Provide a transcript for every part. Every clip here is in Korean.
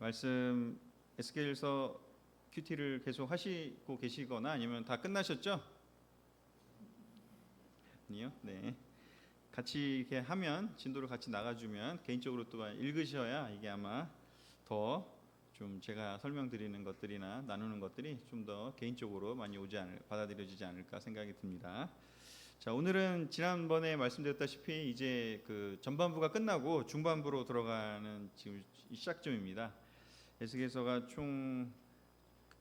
말씀 에스겔서 큐티를 계속 하시고 계시거나 아니면 다 끝나셨죠? 아니요. 네. 같이 이렇게 하면 진도를 같이 나가주면 개인적으로 또 읽으셔야 이게 아마 더 좀 제가 설명드리는 것들이나 나누는 것들이 좀 더 개인적으로 많이 받아들여지지 않을까 생각이 듭니다. 자, 오늘은 지난번에 말씀드렸다시피 이제 그 전반부가 끝나고 중반부로 들어가는 지금 시작점입니다. 에스겔서가 총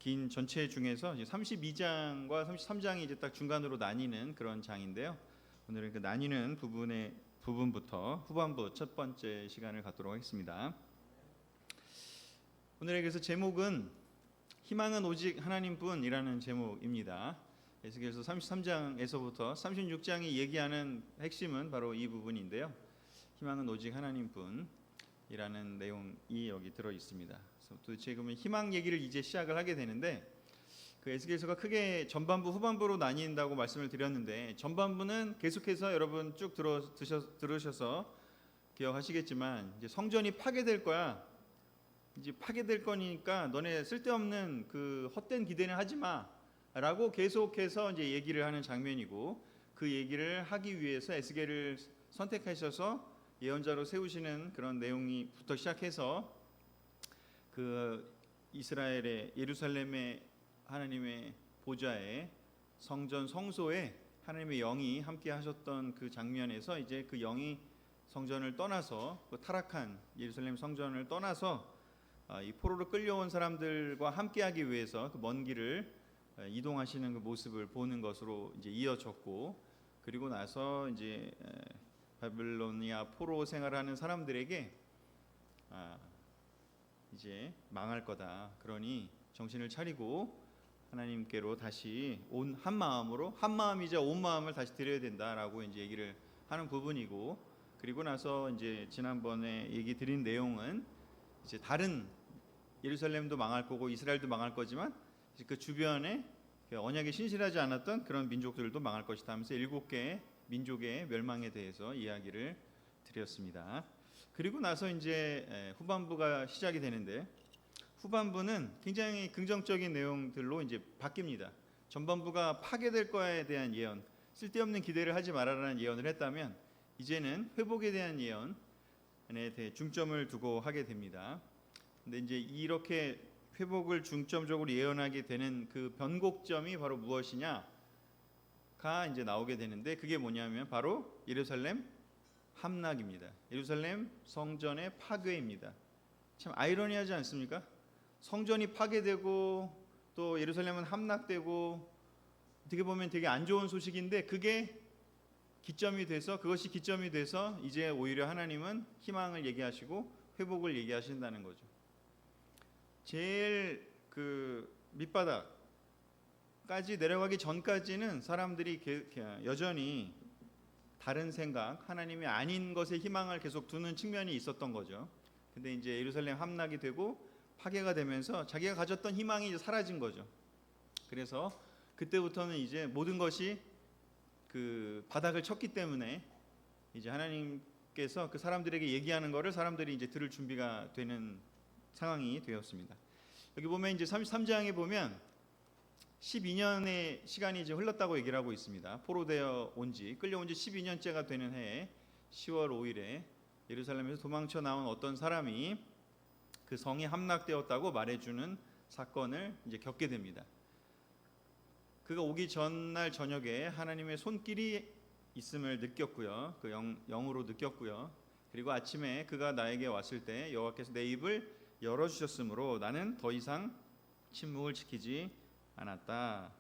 긴 전체 중에서 32장과 33장이 이제 딱 중간으로 나뉘는 그런 장인데요. 오늘은 그 나뉘는 부분부터 후반부 첫 번째 시간을 갖도록 하겠습니다. 오늘의 그래서 제목은 희망은 오직 하나님뿐이라는 제목입니다. 에스겔서 33장에서부터 36장이 얘기하는 핵심은 바로 이 부분인데요. 희망은 오직 하나님뿐이라는 내용이 여기 들어 있습니다. 그래서 도대체 그러면 희망 얘기를 이제 시작을 하게 되는데, 그 에스겔서가 크게 전반부 후반부로 나뉜다고 말씀을 드렸는데, 전반부는 계속해서 여러분 쭉 들으셔서 기억하시겠지만 이제 성전이 파괴될 거야. 이제 파괴될 거니까 너네 쓸데없는 그 헛된 기대는 하지 마라고 계속해서 이제 얘기를 하는 장면이고, 그 얘기를 하기 위해서 에스겔을 선택하셔서 예언자로 세우시는 그런 내용이부터 시작해서 그 이스라엘의 예루살렘의 하나님의 보좌에 성전 성소에 하나님의 영이 함께 하셨던 그 장면에서 이제 그 영이 성전을 떠나서 그 타락한 예루살렘 성전을 떠나서 이 포로로 끌려온 사람들과 함께하기 위해서 그 먼 길을 이동하시는 그 모습을 보는 것으로 이제 이어졌고, 그리고 나서 이제 바빌로니아 포로 생활하는 사람들에게 이제 망할 거다. 그러니 정신을 차리고 하나님께로 다시 온 한 마음으로, 한 마음이자 온 마음을 다시 드려야 된다라고 이제 얘기를 하는 부분이고, 그리고 나서 이제 지난번에 얘기 드린 내용은 이제 다른 예루살렘도 망할 거고 이스라엘도 망할 거지만 그 주변에 언약에 신실하지 않았던 그런 민족들도 망할 것이다 하면서 7개의 민족의 멸망에 대해서 이야기를 드렸습니다. 그리고 나서 이제 후반부가 시작이 되는데, 후반부는 굉장히 긍정적인 내용들로 이제 바뀝니다. 전반부가 파괴될 거에 대한 예언, 쓸데없는 기대를 하지 말아라는 예언을 했다면, 이제는 회복에 대한 예언에 대해 중점을 두고 하게 됩니다. 근데 이제 이렇게 회복을 중점적으로 예언하게 되는 그 변곡점이 바로 무엇이냐가 이제 나오게 되는데, 그게 뭐냐면 바로 예루살렘 함락입니다. 예루살렘 성전의 파괴입니다. 참 아이러니하지 않습니까? 성전이 파괴되고 또 예루살렘은 함락되고, 어떻게 보면 되게 안 좋은 소식인데 그것이 기점이 돼서 이제 오히려 하나님은 희망을 얘기하시고 회복을 얘기하신다는 거죠. 제일 그 밑바닥까지 내려가기 전까지는 사람들이 여전히 다른 생각, 하나님이 아닌 것에 희망을 계속 두는 측면이 있었던 거죠. 근데 이제 예루살렘 함락이 되고 파괴가 되면서 자기가 가졌던 희망이 이제 사라진 거죠. 그래서 그때부터는 이제 모든 것이 그 바닥을 쳤기 때문에 이제 하나님께서 그 사람들에게 얘기하는 거를 사람들이 이제 들을 준비가 되는 상황이 되었습니다. 여기 보면 이제 33장에 보면 12년의 시간이 이제 흘렀다고 얘기를 하고 있습니다. 포로되어 끌려온 지 12년째가 되는 해에 10월 5일에 예루살렘에서 도망쳐 나온 어떤 사람이 그 성이 함락되었다고 말해주는 사건을 이제 겪게 됩니다. 그가 오기 전날 저녁에 하나님의 손길이 있음을 느꼈고요. 그 영으로 느꼈고요. 그리고 아침에 그가 나에게 왔을 때 여호와께서 내 입을 열어주셨으므로 나는 더 이상 침묵을 지키지 않았다.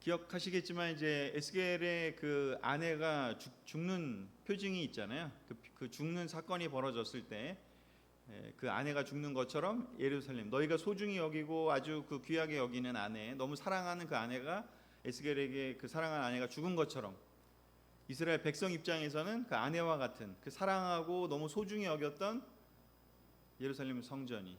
기억하시겠지만 이제 에스겔의 그 아내가 죽는 표징이 있잖아요. 그 죽는 사건이 벌어졌을 때 그 아내가 죽는 것처럼 예루살렘, 너희가 소중히 여기고 아주 그 귀하게 여기는 아내, 너무 사랑하는 그 아내가 에스겔에게 그 사랑하는 아내가 죽은 것처럼 이스라엘 백성 입장에서는 그 아내와 같은 그 사랑하고 너무 소중히 여겼던 예루살렘 성전이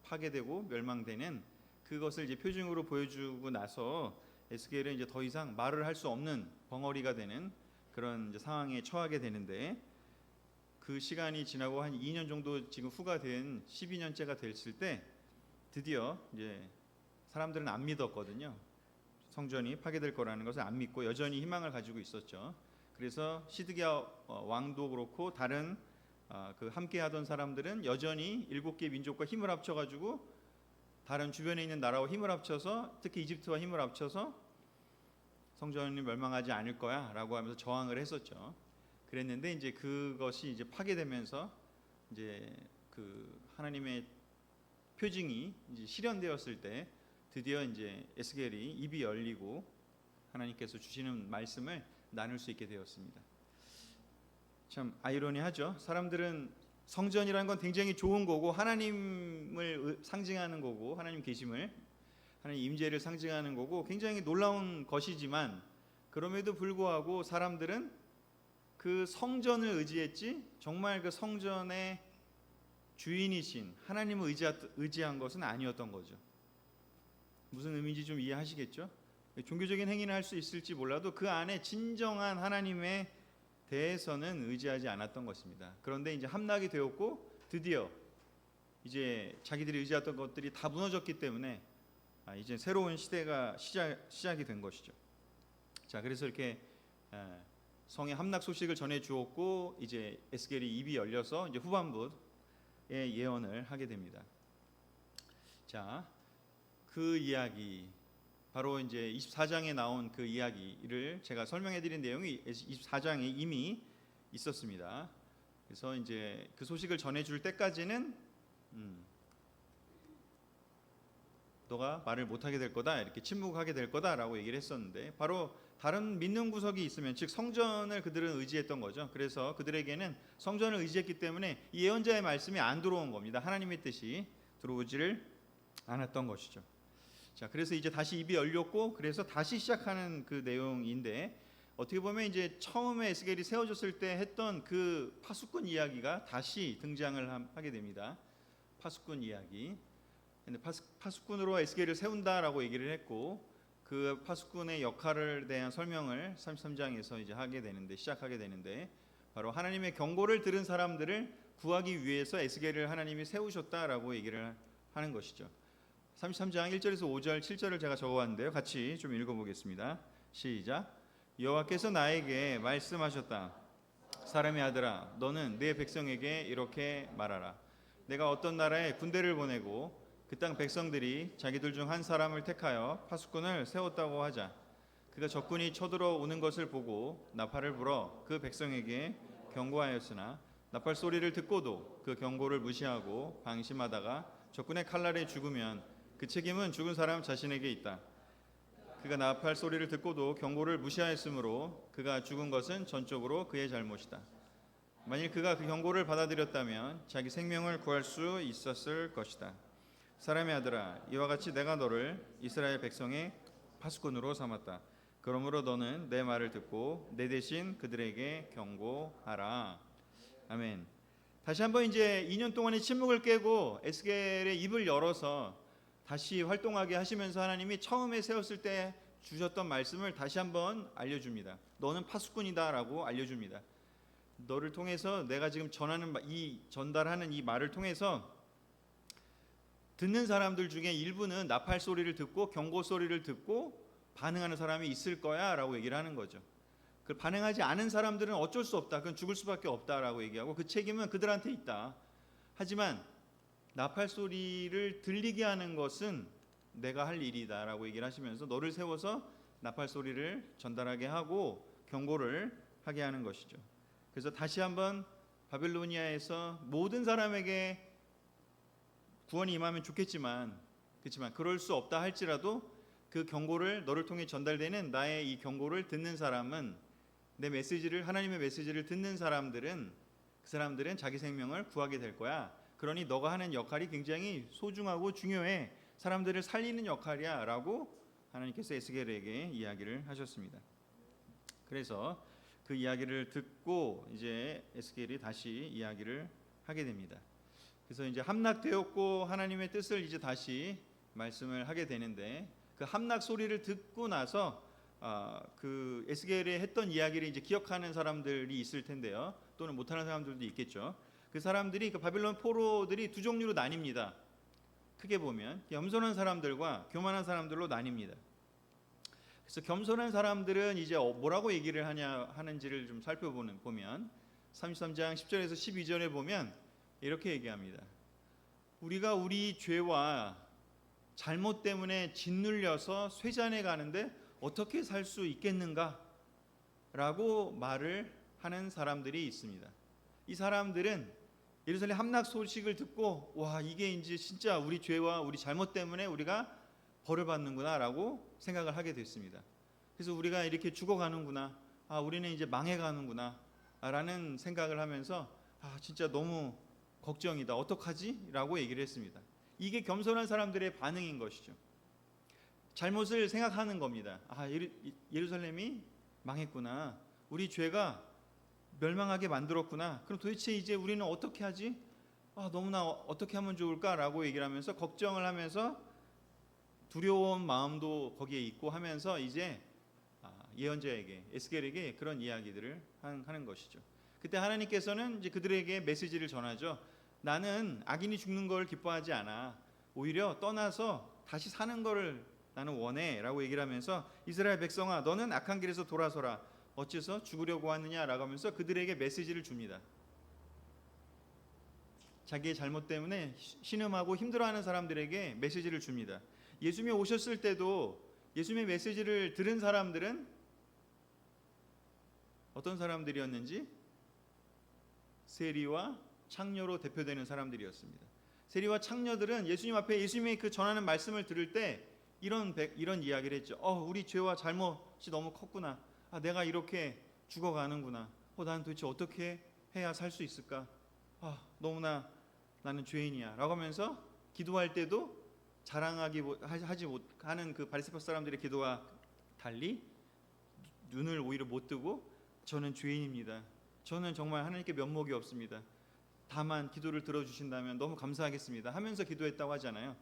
파괴되고 멸망되는 그것을 이제 표징으로 보여주고 나서 에스겔은 이제 더 이상 말을 할 수 없는 벙어리가 되는 그런 이제 상황에 처하게 되는데, 그 시간이 지나고 한 2년 정도 지금 후가 된 12년째가 됐을 때 드디어 이제 사람들은 안 믿었거든요. 성전이 파괴될 거라는 것을 안 믿고 여전히 희망을 가지고 있었죠. 그래서 시드기야 왕도 그렇고 다른 그 함께하던 사람들은 여전히 7개 민족과 힘을 합쳐가지고 다른 주변에 있는 나라와 힘을 합쳐서 특히 이집트와 힘을 합쳐서 성전이 멸망하지 않을 거야라고 하면서 저항을 했었죠. 그랬는데 이제 그것이 이제 파괴되면서 이제 그 하나님의 표징이 이제 실현되었을 때 드디어 이제 에스겔이 입이 열리고 하나님께서 주시는 말씀을 나눌 수 있게 되었습니다. 참 아이러니하죠. 사람들은 성전이라는 건 굉장히 좋은 거고 하나님을 상징하는 거고 하나님 계심을 하나님 임재를 상징하는 거고 굉장히 놀라운 것이지만 그럼에도 불구하고 사람들은 그 성전을 의지했지 정말 그 성전의 주인이신 하나님을 의지한 것은 아니었던 거죠. 무슨 의미인지 좀 이해하시겠죠? 종교적인 행위는 할 수 있을지 몰라도 그 안에 진정한 하나님에 대해서는 의지하지 않았던 것입니다. 그런데 이제 함락이 되었고 드디어 이제 자기들이 의지했던 것들이 다 무너졌기 때문에 이제 새로운 시대가 시작이 된 것이죠. 자, 그래서 이렇게 성의 함락 소식을 전해 주었고 이제 에스겔이 입이 열려서 이제 후반부의 예언을 하게 됩니다. 자, 그 이야기 바로 이제 24장에 나온 그 이야기를 제가 설명해 드린 내용이 24장에 이미 있었습니다. 그래서 이제 그 소식을 전해 줄 때까지는 너가 말을 못하게 될 거다, 이렇게 침묵하게 될 거다라고 얘기를 했었는데 바로 다른 믿는 구석이 있으면 즉 성전을 그들은 의지했던 거죠. 그래서 그들에게는 성전을 의지했기 때문에 이 예언자의 말씀이 안 들어온 겁니다. 하나님의 뜻이 들어오지를 않았던 것이죠. 자, 그래서 이제 다시 입이 열렸고 그래서 다시 시작하는 그 내용인데 어떻게 보면 이제 처음에 에스겔이 세워졌을 때 했던 그 파수꾼 이야기가 다시 등장을 하게 됩니다. 파수꾼 이야기. 근데 파수꾼으로 에스겔을 세운다라고 얘기를 했고 그 파수꾼의 역할을 대한 설명을 33장에서 이제 시작하게 되는데 바로 하나님의 경고를 들은 사람들을 구하기 위해서 에스겔을 하나님이 세우셨다라고 얘기를 하는 것이죠. 33장 1절에서 5절, 7절을 제가 적어왔는데요. 같이 좀 읽어보겠습니다. 시작. 여호와께서 나에게 말씀하셨다. 사람의 아들아, 너는 내 백성에게 이렇게 말하라. 내가 어떤 나라에 군대를 보내고 그 땅 백성들이 자기들 중 한 사람을 택하여 파수꾼을 세웠다고 하자. 그가 적군이 쳐들어오는 것을 보고 나팔을 불어 그 백성에게 경고하였으나 나팔 소리를 듣고도 그 경고를 무시하고 방심하다가 적군의 칼날에 죽으면 그 책임은 죽은 사람 자신에게 있다. 그가 나팔 소리를 듣고도 경고를 무시하였으므로 그가 죽은 것은 전적으로 그의 잘못이다. 만일 그가 그 경고를 받아들였다면 자기 생명을 구할 수 있었을 것이다. 사람의 아들아, 이와 같이 내가 너를 이스라엘 백성의 파수꾼으로 삼았다. 그러므로 너는 내 말을 듣고 내 대신 그들에게 경고하라. 아멘. 다시 한번 이제 2년 동안의 침묵을 깨고 에스겔의 입을 열어서 다시 활동하게 하시면서 하나님이 처음에 세웠을 때 주셨던 말씀을 다시 한번 알려줍니다. 너는 파수꾼이다라고 알려줍니다. 너를 통해서 내가 지금 전달하는 이 말을 통해서 듣는 사람들 중에 일부는 나팔 소리를 듣고 경고 소리를 듣고 반응하는 사람이 있을 거야 라고 얘기를 하는 거죠. 그 반응하지 않은 사람들은 어쩔 수 없다. 그건 죽을 수밖에 없다라고 얘기하고 그 책임은 그들한테 있다. 하지만 나팔 소리를 들리게 하는 것은 내가 할 일이다라고 얘기를 하시면서 너를 세워서 나팔 소리를 전달하게 하고 경고를 하게 하는 것이죠. 그래서 다시 한번 바벨로니아에서 모든 사람에게 구원이 임하면 좋겠지만 그렇지만 그럴 수 없다 할지라도 그 경고를 너를 통해 전달되는 나의 이 경고를 듣는 사람은 내 메시지를 하나님의 메시지를 듣는 사람들은 그 사람들은 자기 생명을 구하게 될 거야. 그러니 너가 하는 역할이 굉장히 소중하고 중요해. 사람들을 살리는 역할이야 라고 하나님께서 에스겔에게 이야기를 하셨습니다. 그래서 그 이야기를 듣고 이제 에스겔이 다시 이야기를 하게 됩니다. 그래서 이제 함락되었고 하나님의 뜻을 이제 다시 말씀을 하게 되는데 그 함락 소리를 듣고 나서 그 에스겔이 했던 이야기를 이제 기억하는 사람들이 있을 텐데요. 또는 못하는 사람들도 있겠죠. 그 사람들이 그 바빌론 포로들이 두 종류로 나뉩니다. 크게 보면 겸손한 사람들과 교만한 사람들로 나뉩니다. 그래서 겸손한 사람들은 이제 뭐라고 얘기를 하는지를 좀 살펴보면 33장 10절에서 12절에 보면 이렇게 얘기합니다. 우리가 우리 죄와 잘못 때문에 짓눌려서 쇠잔해 가는데 어떻게 살 수 있겠는가? 라고 말을 하는 사람들이 있습니다. 이 사람들은 예루살렘 함락 소식을 듣고 와, 이게 이제 진짜 우리 죄와 우리 잘못 때문에 우리가 벌을 받는구나 라고 생각을 하게 됐습니다. 그래서 우리가 이렇게 죽어가는구나, 우리는 이제 망해가는구나 라는 생각을 하면서 진짜 너무 걱정이다, 어떡하지? 라고 얘기를 했습니다. 이게 겸손한 사람들의 반응인 것이죠. 잘못을 생각하는 겁니다. 예루살렘이 망했구나, 우리 죄가 멸망하게 만들었구나, 그럼 도대체 이제 우리는 어떻게 하지? 너무나 어떻게 하면 좋을까라고 얘기를 하면서 걱정을 하면서 두려운 마음도 거기에 있고 하면서 이제 예언자에게, 에스겔에게 그런 이야기들을 하는 것이죠. 그때 하나님께서는 이제 그들에게 메시지를 전하죠. 나는 악인이 죽는 걸 기뻐하지 않아, 오히려 떠나서 다시 사는 거를 나는 원해 라고 얘기를 하면서 이스라엘 백성아, 너는 악한 길에서 돌아서라, 어째서 죽으려고 하느냐라고 하면서 그들에게 메시지를 줍니다. 자기의 잘못 때문에 신음하고 힘들어하는 사람들에게 메시지를 줍니다. 예수님이 오셨을 때도 예수님의 메시지를 들은 사람들은 어떤 사람들이었는지 세리와 창녀로 대표되는 사람들이었습니다. 세리와 창녀들은 예수님 앞에 예수님의 그 전하는 말씀을 들을 때 이런 이야기를 했죠. 우리 죄와 잘못이 너무 컸구나. 내가 이렇게 죽어가는구나. 난 도대체 어떻게 해야 살 수 있을까? 너무나 나는 죄인이야 라고 하면서 기도할 때도 하지 못하는 그 바리새파 사람들의 기도와 달리 눈을 오히려 못 뜨고 저는 죄인입니다, 저는 정말 하나님께 면목이 없습니다, 다만 기도를 들어주신다면 너무 감사하겠습니다 하면서 기도했다고 하잖아요.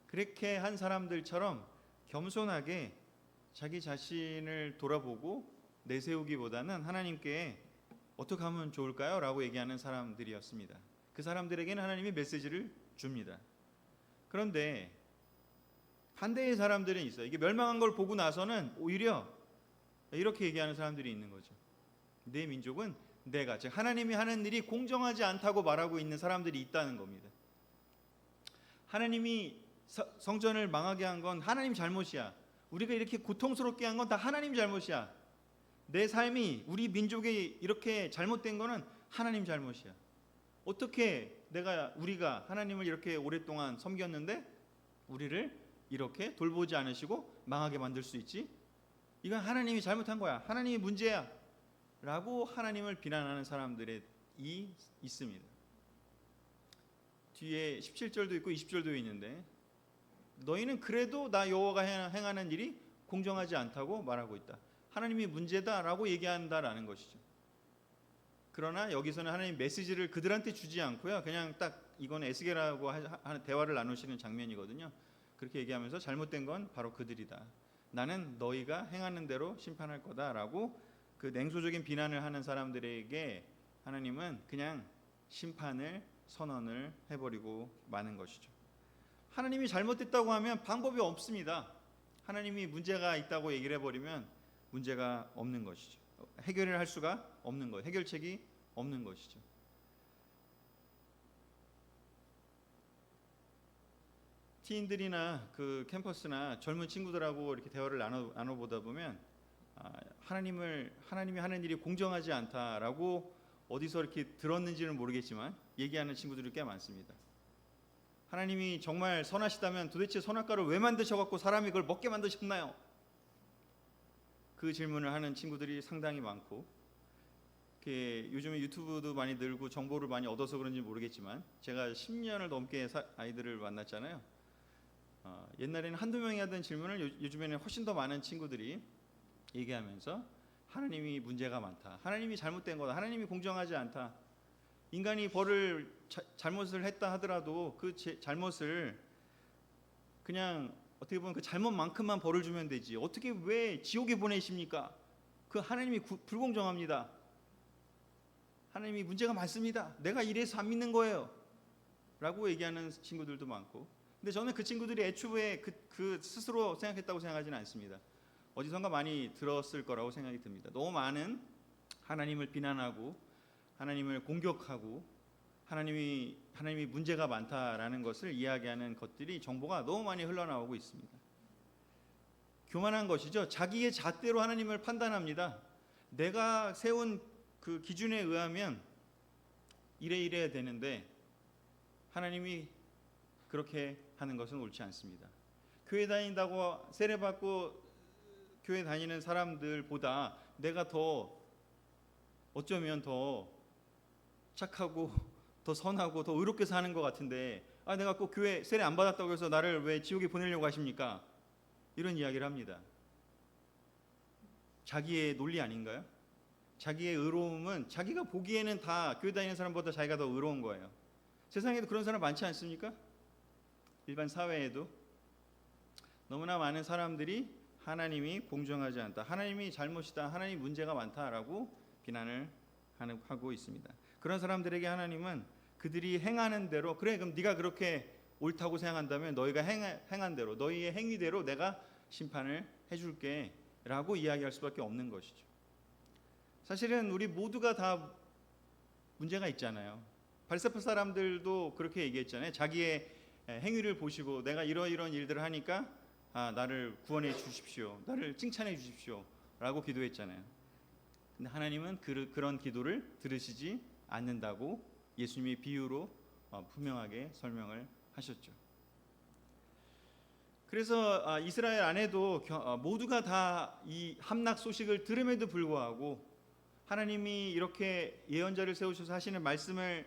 그렇게 한 사람들처럼 겸손하게 자기 자신을 돌아보고 내세우기보다는 하나님께 어떻게 하면 좋을까요? 라고 얘기하는 사람들이었습니다. 그 사람들에게는 하나님이 메시지를 줍니다. 그런데 반대의 사람들은 있어요. 이게 멸망한 걸 보고 나서는 오히려 이렇게 얘기하는 사람들이 있는 거죠. 내 민족은 즉 하나님이 하는 일이 공정하지 않다고 말하고 있는 사람들이 있다는 겁니다. 하나님이 성전을 망하게 한 건 하나님 잘못이야, 우리가 이렇게 고통스럽게 한 건 다 하나님 잘못이야, 내 삶이 우리 민족이 이렇게 잘못된 거는 하나님 잘못이야, 어떻게 우리가 하나님을 이렇게 오랫동안 섬겼는데 우리를 이렇게 돌보지 않으시고 망하게 만들 수 있지? 이건 하나님이 잘못한 거야, 하나님이 문제야 라고 하나님을 비난하는 사람들이 있습니다. 뒤에 17절도 있고 20절도 있는데 너희는 그래도 나 여호와가 행하는 일이 공정하지 않다고 말하고 있다, 하나님이 문제다라고 얘기한다라는 것이죠. 그러나 여기서는 하나님 메시지를 그들한테 주지 않고요, 그냥 딱 이건 에스겔하고 하는 대화를 나누시는 장면이거든요. 그렇게 얘기하면서 잘못된 건 바로 그들이다, 나는 너희가 행하는 대로 심판할 거다라고 그 냉소적인 비난을 하는 사람들에게 하나님은 그냥 심판을 선언을 해버리고 마는 것이죠. 하나님이 잘못됐다고 하면 방법이 없습니다. 하나님이 문제가 있다고 얘기를 해버리면 문제가 없는 것이죠. 해결을 할 수가 없는 거예요. 해결책이 없는 것이죠. 티인들이나 그 캠퍼스나 젊은 친구들하고 이렇게 대화를 나눠보다 보면 하나님이 하는 일이 공정하지 않다라고 어디서 이렇게 들었는지는 모르겠지만 얘기하는 친구들이 꽤 많습니다. 하나님이 정말 선하시다면 도대체 선악과를 왜 만드셔갖고 사람이 그걸 먹게 만드셨나요? 그 질문을 하는 친구들이 상당히 많고, 요즘에 유튜브도 많이 늘고 정보를 많이 얻어서 그런지 모르겠지만 제가 10년을 넘게 아이들을 만났잖아요. 옛날에는 한두 명이 하던 질문을 요즘에는 훨씬 더 많은 친구들이 얘기하면서 하나님이 문제가 많다, 하나님이 잘못된 거다, 하나님이 공정하지 않다, 인간이 잘못을 했다 하더라도 그 잘못을 그냥 어떻게 보면 그 잘못만큼만 벌을 주면 되지, 어떻게 왜 지옥에 보내십니까? 그 하나님이 불공정합니다 하나님이 문제가 많습니다. 내가 이래서 안 믿는 거예요. 라고 얘기하는 친구들도 많고, 근데 저는 그 친구들이 애초에 그 스스로 생각했다고 생각하지는 않습니다. 어디선가 많이 들었을 거라고 생각이 듭니다. 너무 많은 하나님을 비난하고 하나님을 공격하고 하나님이 문제가 많다라는 것을 이야기하는 것들이 정보가 너무 많이 흘러나오고 있습니다. 교만한 것이죠. 자기의 잣대로 하나님을 판단합니다. 내가 세운 그 기준에 의하면 이래야 되는데 하나님이 그렇게 하는 것은 옳지 않습니다. 교회 다닌다고 세례받고 교회 다니는 사람들보다 내가 더 어쩌면 더 착하고 더 선하고 더 의롭게 사는 것 같은데, 내가 꼭 교회 세례 안 받았다고 해서 나를 왜 지옥에 보내려고 하십니까? 이런 이야기를 합니다. 자기의 논리 아닌가요? 자기의 의로움은 자기가 보기에는 다 교회 다니는 사람보다 자기가 더 의로운 거예요. 세상에도 그런 사람 많지 않습니까? 일반 사회에도 너무나 많은 사람들이 하나님이 공정하지 않다, 하나님이 잘못이다, 하나님이 문제가 많다라고 비난을 하고 있습니다. 그런 사람들에게 하나님은 그들이 행하는 대로, 그래 그럼 네가 그렇게 옳다고 생각한다면 너희가 행한 대로, 너희의 행위대로 내가 심판을 해줄게 라고 이야기할 수밖에 없는 것이죠. 사실은 우리 모두가 다 문제가 있잖아요. 바리새파 사람들도 그렇게 얘기했잖아요. 자기의 행위를 보시고 내가 이런 일들을 하니까 나를 구원해 주십시오, 나를 칭찬해 주십시오 라고 기도했잖아요. 근데 하나님은 그런 기도를 들으시지 않는다고 예수님이 비유로 분명하게 설명을 하셨죠. 그래서 이스라엘 안에도 모두가 다 이 함락 소식을 들음에도 불구하고 하나님이 이렇게 예언자를 세우셔서 하시는 말씀을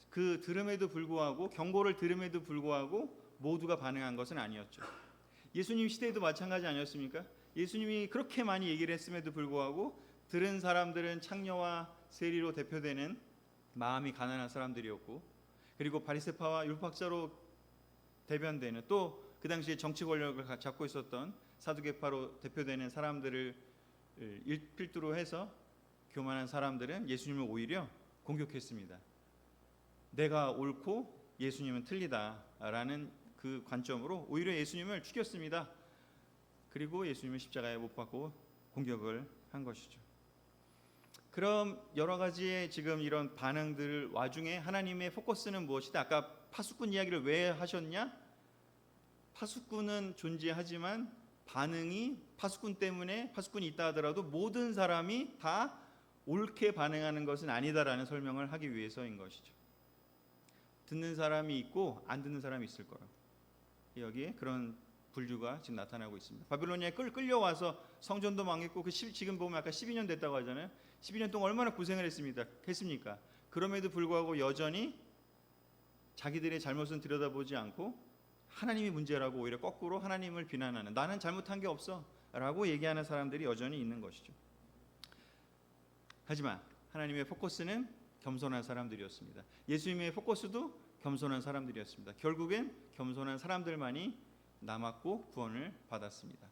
그 들음에도 불구하고, 경고를 들음에도 불구하고 모두가 반응한 것은 아니었죠. 예수님 시대에도 마찬가지 아니었습니까? 예수님이 그렇게 많이 얘기를 했음에도 불구하고 들은 사람들은 창녀와 세리로 대표되는 마음이 가난한 사람들이었고, 그리고 바리새파와 율법학자로 대변되는, 또 그 당시에 정치 권력을 잡고 있었던 사두개파로 대표되는 사람들을 필두로 해서 교만한 사람들은 예수님을 오히려 공격했습니다. 내가 옳고 예수님은 틀리다라는 그 관점으로 오히려 예수님을 죽였습니다. 그리고 예수님을 십자가에 못 박고 공격을 한 것이죠. 그럼 여러 가지의 지금 이런 반응들 와중에 하나님의 포커스는 무엇이다? 아까 파수꾼 이야기를 왜 하셨냐? 파수꾼은 존재하지만 반응이, 파수꾼 때문에 파수꾼이 있다 하더라도 모든 사람이 다 옳게 반응하는 것은 아니다라는 설명을 하기 위해서인 것이죠. 듣는 사람이 있고 안 듣는 사람이 있을 거라고. 여기에 그런 분류가 지금 나타나고 있습니다. 바빌로니아에 끌려와서 성전도 망했고 지금 보면 아까 12년 됐다고 하잖아요. 12년 동안 얼마나 고생을 했습니까? 그럼에도 불구하고 여전히 자기들의 잘못은 들여다보지 않고 하나님이 문제라고 오히려 거꾸로 하나님을 비난하는, 나는 잘못한 게 없어 라고 얘기하는 사람들이 여전히 있는 것이죠. 하지만 하나님의 포커스는 겸손한 사람들이었습니다. 예수님의 포커스도 겸손한 사람들이었습니다. 결국엔 겸손한 사람들만이 남았고 구원을 받았습니다.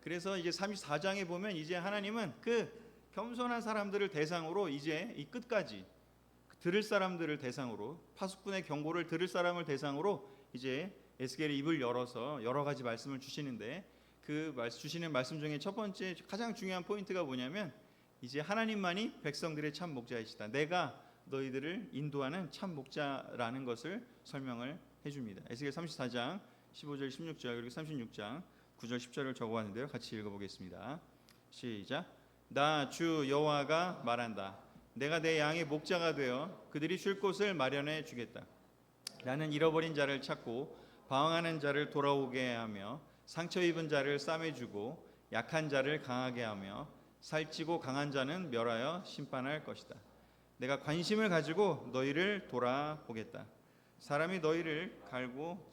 그래서 이제 34장에 보면 이제 하나님은 그 겸손한 사람들을 대상으로 이제 이 끝까지 들을 사람들을 대상으로, 파수꾼의 경고를 들을 사람을 대상으로 이제 에스겔의 입을 열어서 여러 가지 말씀을 주시는데, 그 주시는 말씀 중에 첫 번째 가장 중요한 포인트가 뭐냐면 이제 하나님만이 백성들의 참 목자이시다, 내가 너희들을 인도하는 참 목자라는 것을 설명을 해줍니다. 에스겔 34장 15절 16절 그리고 36장 9절 10절을 적어왔는데요. 같이 읽어보겠습니다. 시작. 나 주 여호와가 말한다. 내가 내 양의 목자가 되어 그들이 쉴 곳을 마련해 주겠다. 나는 잃어버린 자를 찾고 방황하는 자를 돌아오게 하며 상처 입은 자를 싸매주고 약한 자를 강하게 하며 살찌고 강한 자는 멸하여 심판할 것이다. 내가 관심을 가지고 너희를 돌아보겠다. 사람이 너희를 갈고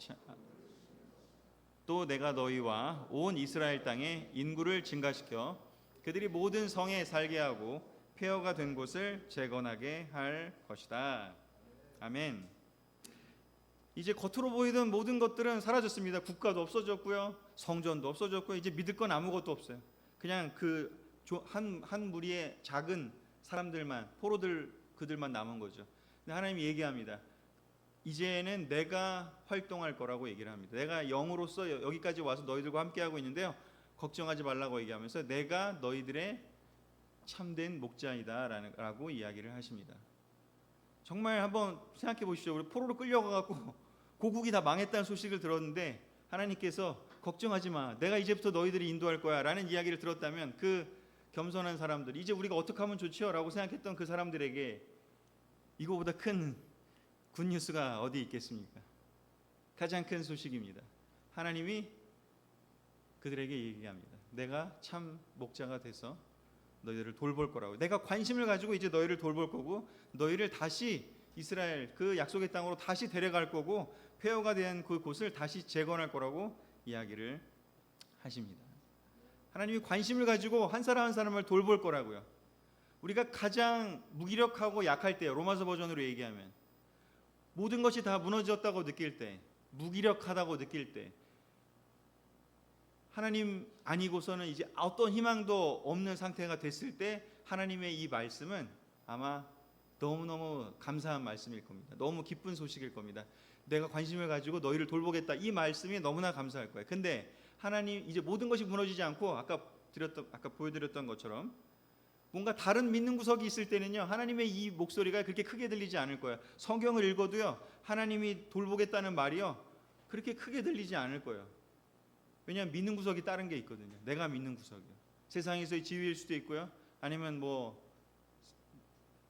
또 내가 너희와 온 이스라엘 땅에 인구를 증가시켜 그들이 모든 성에 살게 하고 폐허가 된 곳을 재건하게 할 것이다. 아멘. 이제 겉으로 보이던 모든 것들은 사라졌습니다. 국가도 없어졌고요, 성전도 없어졌고요, 이제 믿을 건 아무것도 없어요. 그냥 한 무리의 작은 사람들만, 포로들 그들만 남은 거죠. 근데 하나님이 얘기합니다. 이제는 내가 활동할 거라고 얘기를 합니다. 내가 영으로서 여기까지 와서 너희들과 함께하고 있는데요, 걱정하지 말라고 얘기하면서 내가 너희들의 참된 목자이다라고 이야기를 하십니다. 정말 한번 생각해 보십시오. 우리 포로로 끌려가갖고 고국이 다 망했다는 소식을 들었는데 하나님께서 걱정하지 마, 내가 이제부터 너희들이 인도할 거야 라는 이야기를 들었다면 그 겸손한 사람들, 이제 우리가 어떻게 하면 좋지요? 라고 생각했던 그 사람들에게 이거보다 큰 굿뉴스가 어디 있겠습니까? 가장 큰 소식입니다. 하나님이 그들에게 얘기합니다. 내가 참 목자가 돼서 너희들을 돌볼 거라고. 내가 관심을 가지고 이제 너희를 돌볼 거고, 너희를 다시 이스라엘 그 약속의 땅으로 다시 데려갈 거고, 폐허가 된 그 곳을 다시 재건할 거라고 이야기를 하십니다. 하나님이 관심을 가지고 한 사람 한 사람을 돌볼 거라고요. 우리가 가장 무기력하고 약할 때, 로마서 버전으로 얘기하면 모든 것이 다 무너졌다고 느낄 때, 무기력하다고 느낄 때, 하나님 아니고서는 이제 어떤 희망도 없는 상태가 됐을 때 하나님의 이 말씀은 아마 너무너무 감사한 말씀일 겁니다. 너무 기쁜 소식일 겁니다. 내가 관심을 가지고 너희를 돌보겠다, 이 말씀이 너무나 감사할 거예요. 근데 하나님 이제 모든 것이 무너지지 않고 아까 보여드렸던 것처럼 뭔가 다른 믿는 구석이 있을 때는요, 하나님의 이 목소리가 그렇게 크게 들리지 않을 거예요. 성경을 읽어도요, 하나님이 돌보겠다는 말이요 그렇게 크게 들리지 않을 거예요. 왜냐하면 믿는 구석이 다른 게 있거든요. 내가 믿는 구석이요. 세상에서의 지위일 수도 있고요, 아니면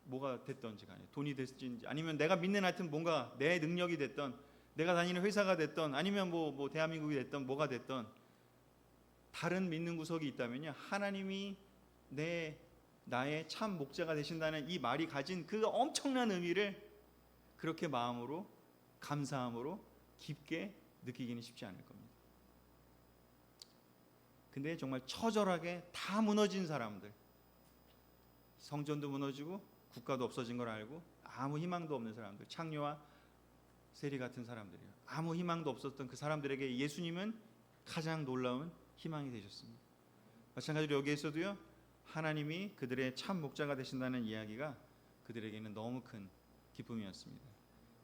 뭐가 됐던지 간에 돈이 됐든지, 아니면 내가 믿는 하여튼 뭔가 내 능력이 됐던, 내가 다니는 회사가 됐던, 아니면 뭐 대한민국이 됐던, 뭐가 됐던 다른 믿는 구석이 있다면요, 하나님이 나의 참 목자가 되신다는 이 말이 가진 그 엄청난 의미를 그렇게 마음으로 감사함으로 깊게 느끼기는 쉽지 않을 겁니다. 근데 정말 처절하게 다 무너진 사람들, 성전도 무너지고 국가도 없어진 걸 알고 아무 희망도 없는 사람들, 창녀와 세리 같은 사람들이요, 아무 희망도 없었던 그 사람들에게 예수님은 가장 놀라운 희망이 되셨습니다. 마찬가지로 여기에서도요, 하나님이 그들의 참 목자가 되신다는 이야기가 그들에게는 너무 큰 기쁨이었습니다.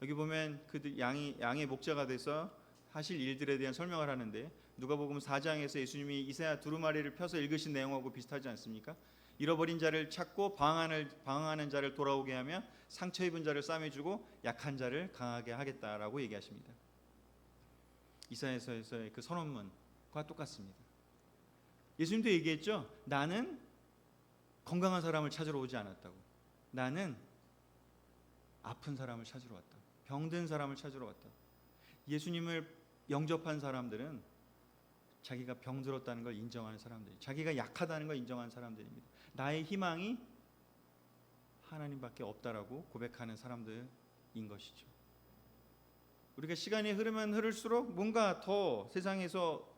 여기 보면 그들 양의 목자가 돼서 하실 일들에 대한 설명을 하는데, 누가복음 4장에서 예수님이 이사야 두루마리를 펴서 읽으신 내용하고 비슷하지 않습니까? 잃어버린 자를 찾고 방황하는 자를 돌아오게 하며 상처 입은 자를 싸매주고 약한 자를 강하게 하겠다라고 얘기하십니다. 이사야서의 그 선언문과 똑같습니다. 예수님도 얘기했죠. 나는 건강한 사람을 찾으러 오지 않았다고. 나는 아픈 사람을 찾으러 왔다. 병든 사람을 찾으러 왔다. 예수님을 영접한 사람들은 자기가 병들었다는 걸 인정하는 사람들이, 자기가 약하다는 걸 인정하는 사람들입니다. 나의 희망이 하나님밖에 없다라고 고백하는 사람들인 것이죠. 우리가 시간이 흐르면 흐를수록 뭔가 더 세상에서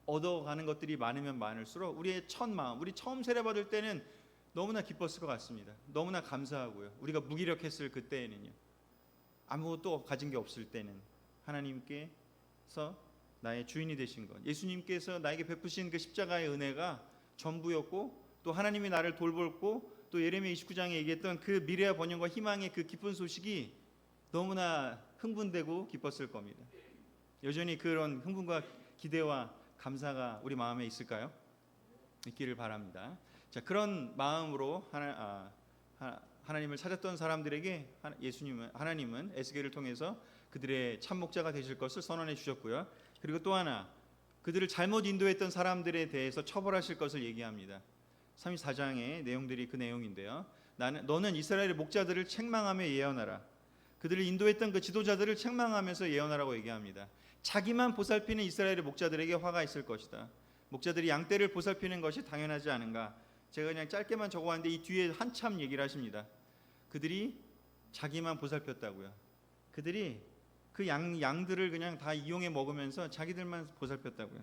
얻어가는 것들이 많으면 많을수록 우리의 첫 마음, 우리 처음 세례받을 때는 너무나 기뻤을 것 같습니다. 너무나 감사하고요. 우리가 무기력했을 그때에는요, 아무것도 가진 게 없을 때는 하나님께서 나의 주인이 되신 것, 예수님께서 나에게 베푸신 그 십자가의 은혜가 전부였고, 또 하나님이 나를 돌보고, 또 예레미야 29장에 얘기했던 그 미래와 번영과 희망의 그 기쁜 소식이 너무나 흥분되고 기뻤을 겁니다. 여전히 그런 흥분과 기대와 감사가 우리 마음에 있을까요? 있기를 바랍니다. 자, 그런 마음으로 하나님을 찾았던 사람들에게 하나님은 에스겔을 통해서 그들의 참목자가 되실 것을 선언해 주셨고요. 그리고 또 하나, 그들을 잘못 인도했던 사람들에 대해서 처벌하실 것을 얘기합니다. 34장의 내용들이 그 내용인데요. 너는 이스라엘의 목자들을 책망하며 예언하라. 그들을 인도했던 그 지도자들을 책망하면서 예언하라고 얘기합니다. 자기만 보살피는 이스라엘의 목자들에게 화가 있을 것이다. 목자들이 양떼를 보살피는 것이 당연하지 않은가. 제가 그냥 짧게만 적어왔는데 이 뒤에 한참 얘기를 하십니다. 그들이 자기만 보살폈다고요. 그들이 그 양들을 그냥 다 이용해 먹으면서 자기들만 보살폈다고요.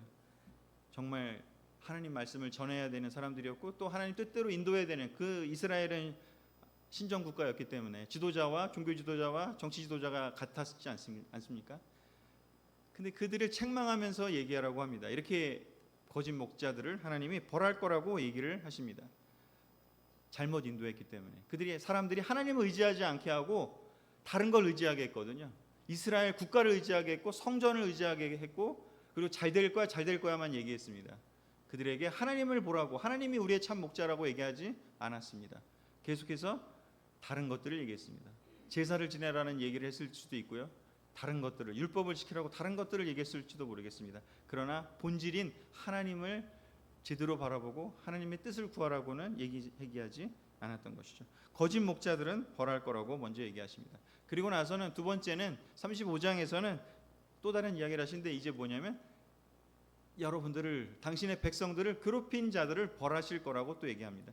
정말 하나님 말씀을 전해야 되는 사람들이었고, 또 하나님 뜻대로 인도해야 되는, 그 이스라엘은 신정 국가였기 때문에 지도자와 종교 지도자와 정치 지도자가 같았지 않습니까? 근데 그들을 책망하면서 얘기하라고 합니다. 이렇게 거짓 목자들을 하나님이 벌할 거라고 얘기를 하십니다. 잘못 인도했기 때문에 사람들이 하나님을 의지하지 않게 하고 다른 걸 의지하게 했거든요. 이스라엘 국가를 의지하게 했고 성전을 의지하게 했고 그리고 잘 될 거야 잘 될 거야만 얘기했습니다. 그들에게 하나님을 보라고 하나님이 우리의 참 목자라고 얘기하지 않았습니다. 계속해서 다른 것들을 얘기했습니다. 제사를 지내라는 얘기를 했을 수도 있고요. 다른 것들을 율법을 지키라고 다른 것들을 얘기했을지도 모르겠습니다. 그러나 본질인 하나님을 제대로 바라보고 하나님의 뜻을 구하라고는 얘기하지 않았던 것이죠. 거짓 목자들은 벌할 거라고 먼저 얘기하십니다. 그리고 나서는 두 번째는 35장에서는 또 다른 이야기를 하시는데 이제 뭐냐면 여러분들을 당신의 백성들을 괴롭힌 자들을 벌하실 거라고 또 얘기합니다.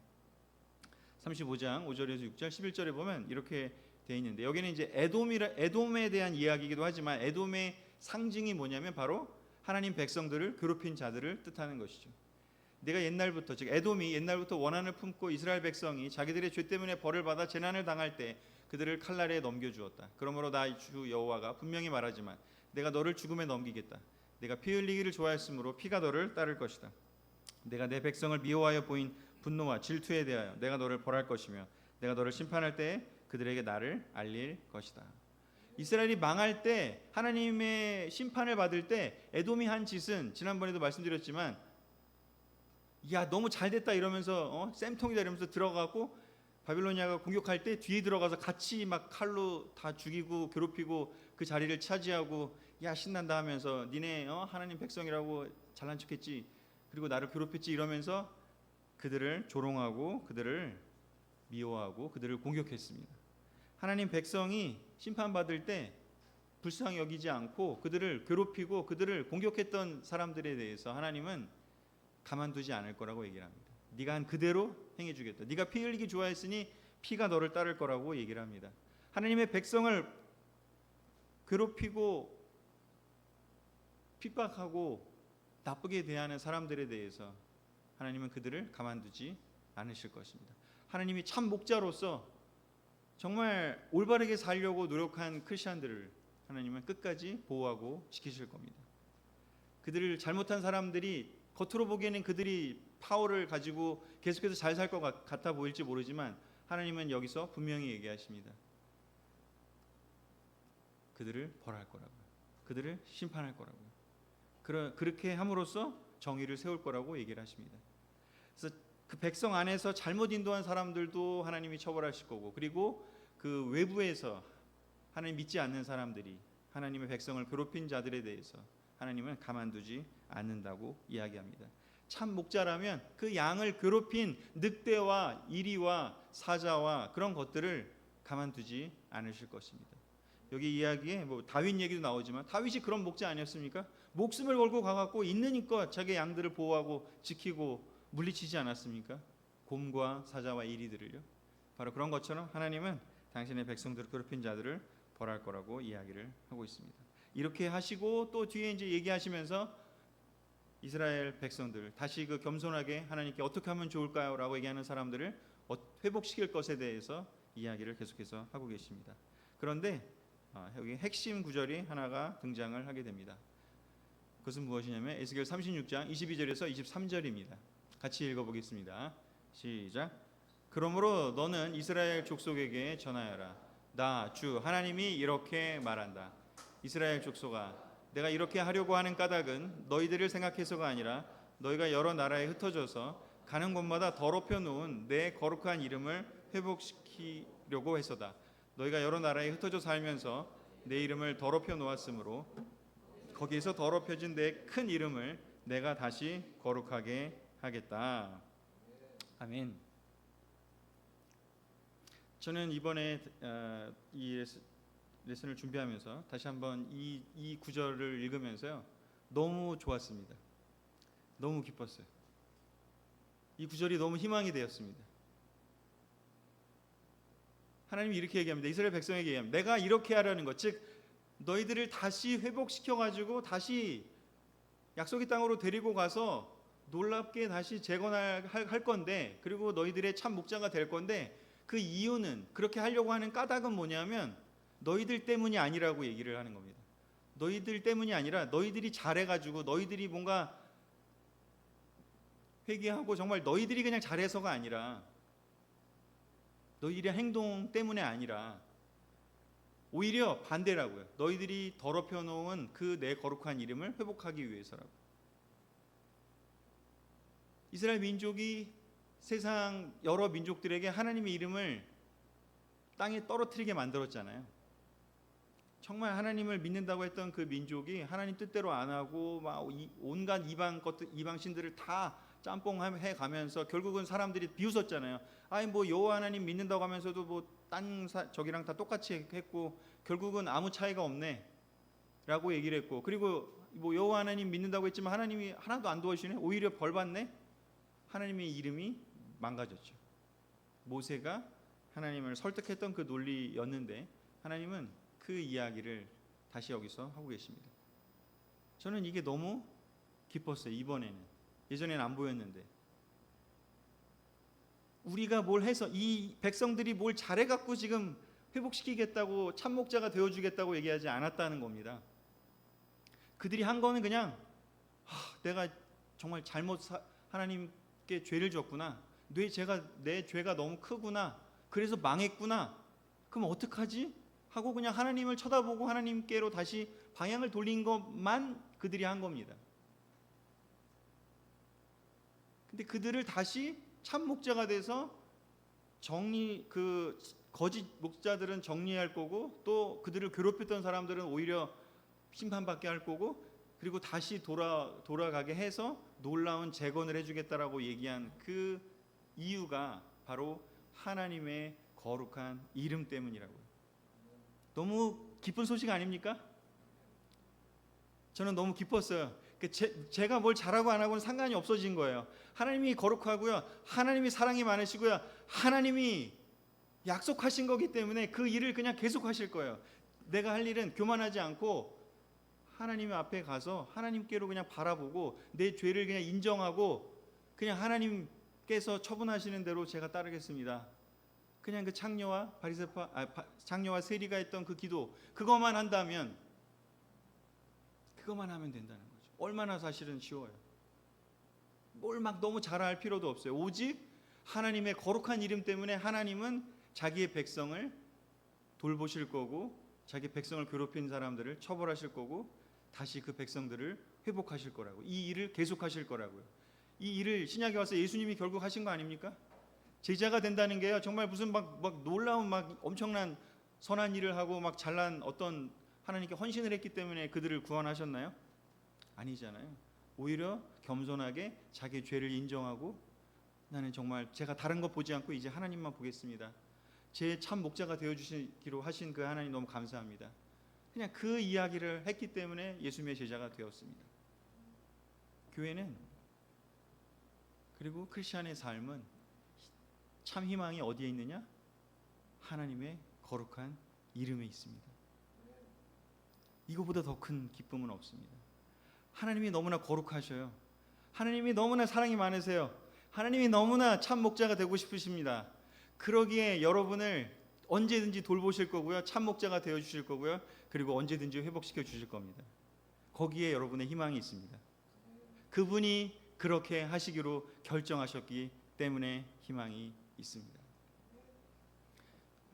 35장 5절에서 6절 11절에 보면 이렇게 되어 있는데 여기는 이제 에돔에 대한 이야기이기도 하지만 에돔의 상징이 뭐냐면 바로 하나님 백성들을 괴롭힌 자들을 뜻하는 것이죠. 내가 옛날부터 즉 에돔이 옛날부터 원한을 품고 이스라엘 백성이 자기들의 죄 때문에 벌을 받아 재난을 당할 때 그들을 칼날에 넘겨주었다. 그러므로 나 주 여호와가 분명히 말하지만 내가 너를 죽음에 넘기겠다. 내가 피 흘리기를 좋아했으므로 피가 너를 따를 것이다. 내가 내 백성을 미워하여 보인 분노와 질투에 대하여 내가 너를 벌할 것이며 내가 너를 심판할 때에 그들에게 나를 알릴 것이다. 이스라엘이 망할 때 하나님의 심판을 받을 때 에돔이 한 짓은 지난번에도 말씀드렸지만 야 너무 잘됐다 이러면서 쌤통이다 이러면서 들어가고 바빌로니아가 공격할 때 뒤에 들어가서 같이 막 칼로 다 죽이고 괴롭히고 그 자리를 차지하고 야 신난다 하면서 니네 하나님 백성이라고 잘난 척했지 그리고 나를 괴롭혔지 이러면서 그들을 조롱하고 그들을 미워하고 그들을 공격했습니다. 하나님 백성이 심판받을 때 불쌍히 여기지 않고 그들을 괴롭히고 그들을 공격했던 사람들에 대해서 하나님은 가만두지 않을 거라고 얘기를 합니다. 네가 한 그대로 행해주겠다. 네가 피 흘리기 좋아했으니 피가 너를 따를 거라고 얘기를 합니다. 하나님의 백성을 괴롭히고 핍박하고 나쁘게 대하는 사람들에 대해서 하나님은 그들을 가만두지 않으실 것입니다. 하나님이 참 목자로서 정말 올바르게 살려고 노력한 크리스천들을 하나님은 끝까지 보호하고 지키실 겁니다. 그들을 잘못한 사람들이 겉으로 보기에는 그들이 파워를 가지고 계속해서 잘 살 것 같아 보일지 모르지만 하나님은 여기서 분명히 얘기하십니다. 그들을 벌할 거라고요. 그들을 심판할 거라고요. 그렇게 함으로써 정의를 세울 거라고 얘기를 하십니다. 그래서 그 백성 안에서 잘못 인도한 사람들도 하나님이 처벌하실 거고 그리고 그 외부에서 하나님 믿지 않는 사람들이 하나님의 백성을 괴롭힌 자들에 대해서 하나님은 가만두지 않는다고 이야기합니다. 참 목자라면 그 양을 괴롭힌 늑대와 이리와 사자와 그런 것들을 가만두지 않으실 것입니다. 여기 이야기에 다윗 얘기도 나오지만 다윗이 그런 목자 아니었습니까? 목숨을 걸고 가갖고 있는 힘껏 자기 양들을 보호하고 지키고 물리치지 않았습니까? 곰과 사자와 이리들을요. 바로 그런 것처럼 하나님은 당신의 백성들을 괴롭힌 자들을 벌할 거라고 이야기를 하고 있습니다. 이렇게 하시고 또 뒤에 이제 얘기하시면서 이스라엘 백성들 다시 그 겸손하게 하나님께 어떻게 하면 좋을까요? 라고 얘기하는 사람들을 회복시킬 것에 대해서 이야기를 계속해서 하고 계십니다. 그런데 여기 핵심 구절이 하나가 등장을 하게 됩니다. 그것은 무엇이냐면 에스겔 36장 22절에서 23절입니다. 같이 읽어보겠습니다. 시작. 그러므로 너는 이스라엘 족속에게 전하여라. 나 주 하나님이 이렇게 말한다. 이스라엘 족속아, 내가 이렇게 하려고 하는 까닭은 너희들을 생각해서가 아니라 너희가 여러 나라에 흩어져서 가는 곳마다 더럽혀 놓은 내 거룩한 이름을 회복시키려고 해서다. 너희가 여러 나라에 흩어져 살면서 내 이름을 더럽혀 놓았으므로 거기에서 더럽혀진 내 큰 이름을 내가 다시 거룩하게 하겠다. 아멘. 저는 이번에 이 레슨을 준비하면서 다시 한번 이 구절을 읽으면서요 너무 좋았습니다. 너무 기뻤어요. 이 구절이 너무 희망이 되었습니다. 하나님이 이렇게 얘기합니다. 이스라엘 백성에게 얘기합니다. 내가 이렇게 하라는 것, 즉 너희들을 다시 회복시켜가지고 다시 약속의 땅으로 데리고 가서 놀랍게 다시 재건할 건데 그리고 너희들의 참 목자가 될 건데 그 이유는 그렇게 하려고 하는 까닭은 뭐냐면 너희들 때문이 아니라고 얘기를 하는 겁니다. 너희들 때문이 아니라 너희들이 잘해가지고 너희들이 뭔가 회개하고 정말 너희들이 그냥 잘해서가 아니라 너희들의 행동 때문에 아니라 오히려 반대라고요. 너희들이 더럽혀 놓은 그 내 거룩한 이름을 회복하기 위해서라고. 이스라엘 민족이 세상 여러 민족들에게 하나님의 이름을 땅에 떨어뜨리게 만들었잖아요. 정말 하나님을 믿는다고 했던 그 민족이 하나님 뜻대로 안 하고 막 온갖 이방 신들을 다 짬뽕해 가면서 결국은 사람들이 비웃었잖아요. 아니 뭐 여호와 하나님 믿는다고 하면서도 뭐 딴 저기랑 다 똑같이 했고 결국은 아무 차이가 없네라고 얘기를 했고, 그리고 뭐 여호와 하나님 믿는다고 했지만 하나님이 하나도 안 도와주시네, 오히려 벌 받네. 하나님의 이름이 망가졌죠. 모세가 하나님을 설득했던 그 논리였는데 하나님은 그 이야기를 다시 여기서 하고 계십니다. 저는 이게 너무 기뻤어요. 이번에는, 예전에는 안 보였는데, 우리가 뭘 해서 이 백성들이 뭘 잘해갖고 지금 회복시키겠다고 참목자가 되어주겠다고 얘기하지 않았다는 겁니다. 그들이 한 거는 그냥 내가 정말 하나님께 죄를 졌구나, 내 죄가 너무 크구나, 그래서 망했구나, 그럼 어떡하지? 하고 그냥 하나님을 쳐다보고 하나님께로 다시 방향을 돌린 것만 그들이 한 겁니다. 근데 그들을 다시 참 목자가 돼서 거짓 목자들은 정리할 거고, 또 그들을 괴롭혔던 사람들은 오히려 심판받게 할 거고, 그리고 다시 돌아가게 해서 놀라운 재건을 해주겠다라고 얘기한 그 이유가 바로 하나님의 거룩한 이름 때문이라고요. 너무 기쁜 소식 아닙니까? 저는 너무 기뻤어요. 제가 뭘 잘하고 안 하고는 상관이 없어진 거예요. 하나님이 거룩하고요, 하나님이 사랑이 많으시고요, 하나님이 약속하신 거기 때문에 그 일을 그냥 계속 하실 거예요. 내가 할 일은 교만하지 않고 하나님 앞에 가서 하나님께로 그냥 바라보고 내 죄를 그냥 인정하고 그냥 하나님께서 처분하시는 대로 제가 따르겠습니다. 그냥 그 창녀와 세리가 했던 그 기도, 그것만 하면 된다는 거죠. 얼마나 사실은 쉬워요. 뭘 막 너무 잘할 필요도 없어요. 오직 하나님의 거룩한 이름 때문에 하나님은 자기의 백성을 돌보실 거고, 자기 백성을 괴롭힌 사람들을 처벌하실 거고, 다시 그 백성들을 회복하실 거라고, 이 일을 계속하실 거라고요. 이 일을 신약에 와서 예수님이 결국 하신 거 아닙니까? 제자가 된다는 게요, 정말 무슨 막 놀라운 막 엄청난 선한 일을 하고 막 잘난 어떤 하나님께 헌신을 했기 때문에 그들을 구원하셨나요? 아니잖아요. 오히려 겸손하게 자기의 죄를 인정하고, 나는 정말 제가 다른 거 보지 않고 이제 하나님만 보겠습니다, 제 참 목자가 되어주시기로 하신 그 하나님 너무 감사합니다. 그냥 그 이야기를 했기 때문에 예수님의 제자가 되었습니다. 교회는, 그리고 크리스찬의 삶은 참 희망이 어디에 있느냐? 하나님의 거룩한 이름에 있습니다. 이거보다 더 큰 기쁨은 없습니다. 하나님이 너무나 거룩하셔요. 하나님이 너무나 사랑이 많으세요. 하나님이 너무나 참 목자가 되고 싶으십니다. 그러기에 여러분을 언제든지 돌보실 거고요, 참 목자가 되어주실 거고요, 그리고 언제든지 회복시켜 주실 겁니다. 거기에 여러분의 희망이 있습니다. 그분이 그렇게 하시기로 결정하셨기 때문에 희망이 있습니다.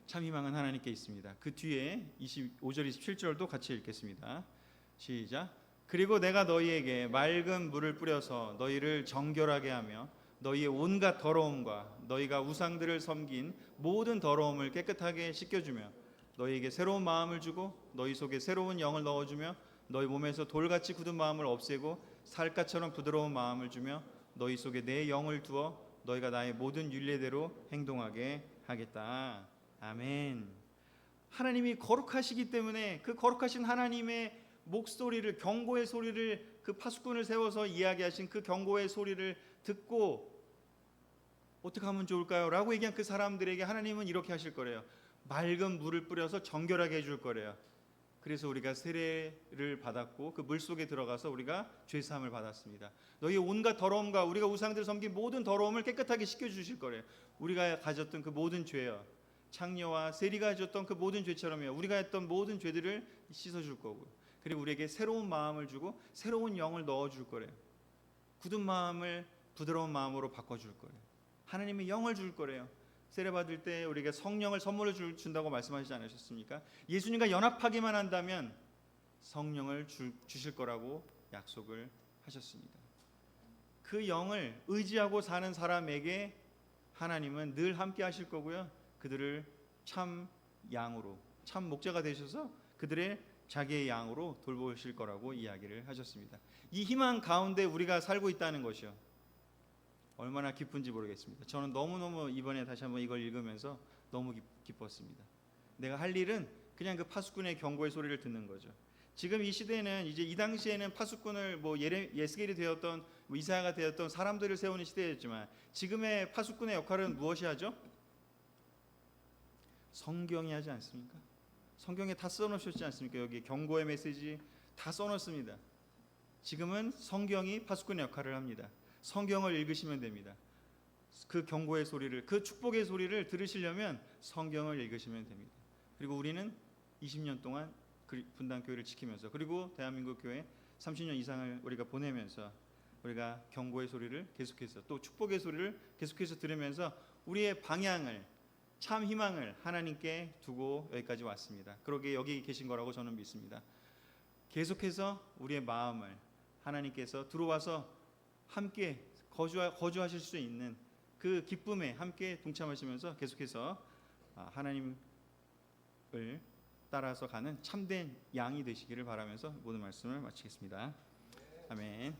참 희망은 하나님께 있습니다. 그 뒤에 25절 27절도 같이 읽겠습니다. 시작. 그리고 내가 너희에게 맑은 물을 뿌려서 너희를 정결하게 하며 너희의 온갖 더러움과 너희가 우상들을 섬긴 모든 더러움을 깨끗하게 씻겨주며 너희에게 새로운 마음을 주고 너희 속에 새로운 영을 넣어주며 너희 몸에서 돌같이 굳은 마음을 없애고 살갗처럼 부드러운 마음을 주며 너희 속에 내 영을 두어 너희가 나의 모든 율례대로 행동하게 하겠다. 아멘. 하나님이 거룩하시기 때문에 그 거룩하신 하나님의 목소리를, 경고의 소리를, 그 파수꾼을 세워서 이야기하신 그 경고의 소리를 듣고 어떻게 하면 좋을까요? 라고 얘기한 그 사람들에게 하나님은 이렇게 하실 거래요. 맑은 물을 뿌려서 정결하게 해줄 거래요. 그래서 우리가 세례를 받았고 그 물 속에 들어가서 우리가 죄사함을 받았습니다. 너희의 온갖 더러움과 우리가 우상들을 섬긴 모든 더러움을 깨끗하게 씻겨주실 거래요. 우리가 가졌던 그 모든 죄요, 창녀와 세리가 가졌던 그 모든 죄처럼요, 우리가 했던 모든 죄들을 씻어줄 거고, 그리고 우리에게 새로운 마음을 주고 새로운 영을 넣어줄 거래요. 굳은 마음을 부드러운 마음으로 바꿔줄 거래요. 하나님의 영을 줄 거래요. 세례 받을 때 우리가 성령을 선물로 준다고 말씀하시지 않으셨습니까? 예수님과 연합하기만 한다면 성령을 주실 거라고 약속을 하셨습니다. 그 영을 의지하고 사는 사람에게 하나님은 늘 함께 하실 거고요. 그들을 참 양으로, 참 목자가 되셔서 그들의 자기의 양으로 돌보실 거라고 이야기를 하셨습니다. 이 희망 가운데 우리가 살고 있다는 것이요, 얼마나 기쁜지 모르겠습니다. 저는 너무너무 이번에 다시 한번 이걸 읽으면서 너무 기뻤습니다. 내가 할 일은 그냥 그 파수꾼의 경고의 소리를 듣는 거죠. 지금 이 시대는, 이제 이 당시에는 파수꾼을 예스겔이 되었던 이사야가 되었던 사람들을 세우는 시대였지만, 지금의 파수꾼의 역할은 무엇이 하죠? 성경이 하지 않습니까? 성경에 다 써놓으셨지 않습니까? 여기 경고의 메시지 다 써놓습니다. 지금은 성경이 파수꾼의 역할을 합니다. 성경을 읽으시면 됩니다. 그 경고의 소리를, 그 축복의 소리를 들으시려면 성경을 읽으시면 됩니다. 그리고 우리는 20년 동안 분당교회를 지키면서, 그리고 대한민국 교회 30년 이상을 우리가 보내면서 우리가 경고의 소리를 계속해서, 또 축복의 소리를 계속해서 들으면서 우리의 방향을, 참 희망을 하나님께 두고 여기까지 왔습니다. 그러기에 여기 계신 거라고 저는 믿습니다. 계속해서 우리의 마음을 하나님께서 들어와서 함께 거주하실 수 있는 그 기쁨에 함께 동참하시면서 계속해서 하나님을 따라서 가는 참된 양이 되시기를 바라면서 모든 말씀을 마치겠습니다. 아멘.